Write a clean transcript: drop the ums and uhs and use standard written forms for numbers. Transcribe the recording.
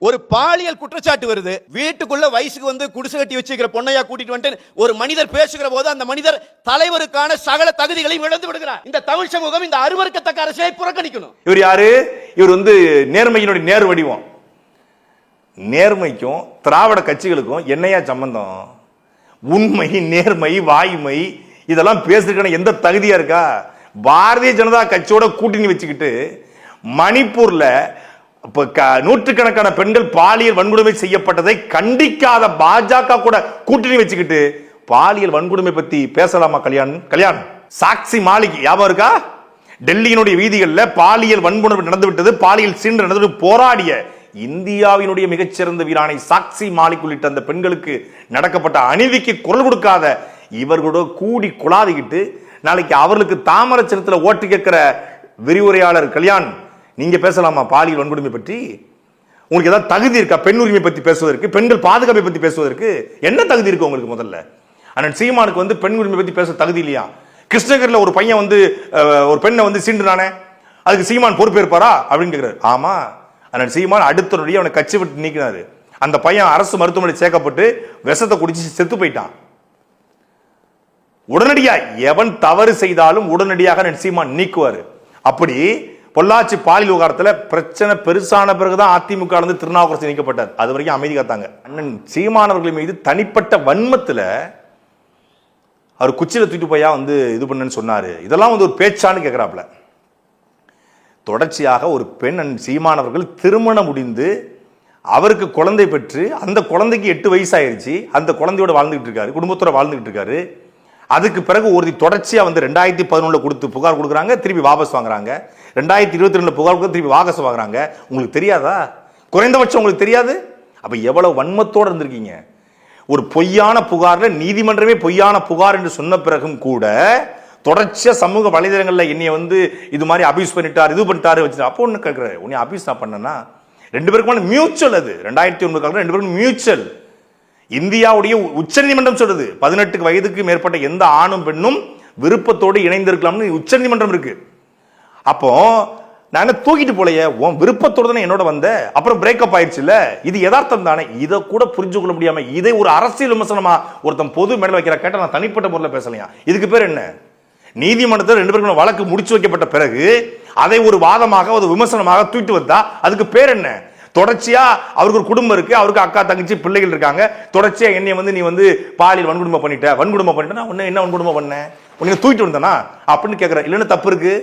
ஒரு பாலியல் குற்றச்சாட்டு வருது, வீட்டுக்குள்ள வயசுக்கு வந்து குடிசை கட்டி வச்சிருக்கிற பொண்ணையா கூட்டிட்டு வந்து ஒரு மனிதர் பேசுகிற போது அந்த மனிதர் தலைவருக்கான சகல தகுதிகளையும் இழந்து விடுகிறார். இந்த தமிழ் சமூகம் இந்த அருவருக்கத்தக்க அரசியலை புறக்கணிக்கணும். இவர் யாரு? இவர் நேர்மையினுடைய நேர் வடிவம். நேர்மைக்கும் திராவிட கட்சிகளுக்கும் என்னையா சம்பந்தம்? உண்மை, நேர்மை, வாய்மை இதெல்லாம் பேசுறதுக்கான எந்த தகுதியா இருக்கா? பாரதிய ஜனதா கட்சியோட கூட்டணி வச்சுக்கிட்டு மணிப்பூர்ல நூற்றுக்கணக்கான பெண்கள் பாலியல் வன்கொடுமை செய்யப்பட்டதை கண்டிக்காத பாஜக கூட கூட்டணி வச்சுக்கிட்டு பாலியல் வன்கொடுமை பத்தி பேசலாமா? கல்யாண் சாக்சி மாலிக் ஞாபகம் இருக்கா? டெல்லியினுடைய வீதிகளில் பாலியல் வன்கொடுமை நடந்துவிட்டது, பாலியல் சீண்டல் நடந்து போராடிய இந்தியாவினுடைய மிகச்சிறந்த வீராணை சாக்சி மாலிக் உள்ளிட்ட அந்த பெண்களுக்கு நடக்கப்பட்ட அநீதிக்கு குரல் கொடுக்காத இவர்களோட கூடி குழாதிக்கிட்டு நாளைக்கு அவர்களுக்கு தாமரை சின்னத்தில் ஓட்டு கேட்கிற விரிவுரையாளர் கல்யாண், நீங்க பேசலாமா பாலியல் வன்கொடுமை பற்றி? உங்களுக்கு ஏதாவது தகுதி இருக்கா? பெண் உரிமை பத்தி பேசுவதற்கு, பெண்கள் பாதுகாப்பை பத்தி பேசுவதற்கு என்ன தகுதி இருக்கு உங்களுக்கு? முதல்ல அண்ணன் சீமானுக்கு பெண் உரிமை பத்தி பேச தகுதி இல்லையா? கிருஷ்ணகிரியில் ஒரு பையன் ஒரு பெண்ணை சீண்டுனானே, அதுக்கு சீமான் பொறுப்பேற்பாரா அப்படின்னு கேட்கிறாரு. ஆமா, அண்ணன் சீமான் அடுத்த நொடியே அவனை கட்சி விட்டு நீக்கினாரு. அந்த பையன் அரசு மருத்துவமனை சேர்க்கப்பட்டு விஷத்தை குடிச்சு செத்து போயிட்டான். உடனடியாக எவன் தவறு செய்தாலும் உடனடியாக சீமான் நீக்குவாரு. அப்படி பொள்ளாச்சி பாலியல் விவகாரத்தில் பிரச்சனை பெருசான பிறகுதான் அதிமுக திருநாவுக்கரசு நீக்கப்பட்டார். அது வரைக்கும் அமைதி காத்தாங்க. அண்ணன் சீமானவர்கள் மீது தனிப்பட்ட வன்மத்தில் அவர் குச்சியில தூக்கிட்டு போயா இது பண்ணுன்னு சொன்னாரு. இதெல்லாம் ஒரு பேச்சான்னு கேட்கிறாப்ல. தொடர்ச்சியாக ஒரு பெண் சீமானவர்கள் திருமணம் முடிந்து அவருக்கு குழந்தை பெற்று அந்த குழந்தைக்கு 8 வயசாயிருச்சு, அந்த குழந்தையோட வாழ்ந்துகிட்டு இருக்காரு, குடும்பத்தோட வாழ்ந்துகிட்டு இருக்காரு. அதுக்கு பிறகு ஒரு தொடர்ச்சியா 2011 கொடுத்து புகார் கொடுக்குறாங்க, திருப்பி வாபஸ் வாங்குறாங்க. 2022 புகார் கொடுத்து திருப்பி வாபஸ் வாங்குறாங்க. உங்களுக்கு தெரியாதா? குறைந்தபட்சம் உங்களுக்கு தெரியாது? அப்ப எவ்வளவு வன்மத்தோடு இருந்திருக்கீங்க. ஒரு பொய்யான புகார்ல நீதிமன்றமே பொய்யான புகார் என்று சொன்ன பிறகும் கூட தொடர்ச்சியா சமூக வலைதளங்கள்ல என்னைய இது மாதிரி அபியூஸ் பண்ணிட்டார், இது பண்ணிட்டாரு வச்சு. அப்போ ஒண்ணு கேட்கிறேன், உன்னை அபியூஸ் நான் பண்ணனா? ரெண்டு பேருக்கும் மியூச்சுவல். அது 2009 ரெண்டு பேருக்கும் மியூச்சுவல். இந்தியாவுடைய உச்ச நீதிமன்றம் சொல்லுது 18 வயதுக்கு மேற்பட்ட எந்த ஆணும் பெண்ணும் விருப்பத்தோடு இணைந்திருக்கலாம்னு உச்ச நீதிமன்றம் இருக்கு. அப்போ நான் தூக்கிட்டு போலையே, உன் விருப்பத்தோடு தானே என்னோட வந்த, அப்புறம் பிரேக்கப் ஆயிடுச்சு இல்ல, இது யதார்த்தம் தானே? இதை கூட புரிஞ்சு கொள்ள முடியாம இதை ஒரு அரசியல் விமர்சனமா ஒருத்தன் பொது மேல வைக்கிற கேட்ட நான் தனிப்பட்ட முறையில் பேசலையா? இதுக்கு பேர் என்ன? நீதிமன்றத்தில் 2 பேருக்கும் வழக்கு முடிச்சு வைக்கப்பட்ட பிறகு அதை ஒரு வாதமாக ஒரு விமர்சனமாக தூக்கிட்டு வந்தா அதுக்கு பேர் என்ன? தொடர்ச்சியா அவருக்கு ஒரு குடும்பம் இருக்கு, அவருக்கு அக்கா தங்கச்சி பிள்ளைகள் இருக்காங்க. தொடர்ச்சியா என்னை நீ பாலியல் வன்கொடுமை பண்ணிட்ட, நான் என்ன வன்கொடுமை பண்ண, உன்னை தூக்கிட்டு வந்தனா அப்படின்னு கேட்கிற. இல்லைன்னு தப்பு இருக்கு.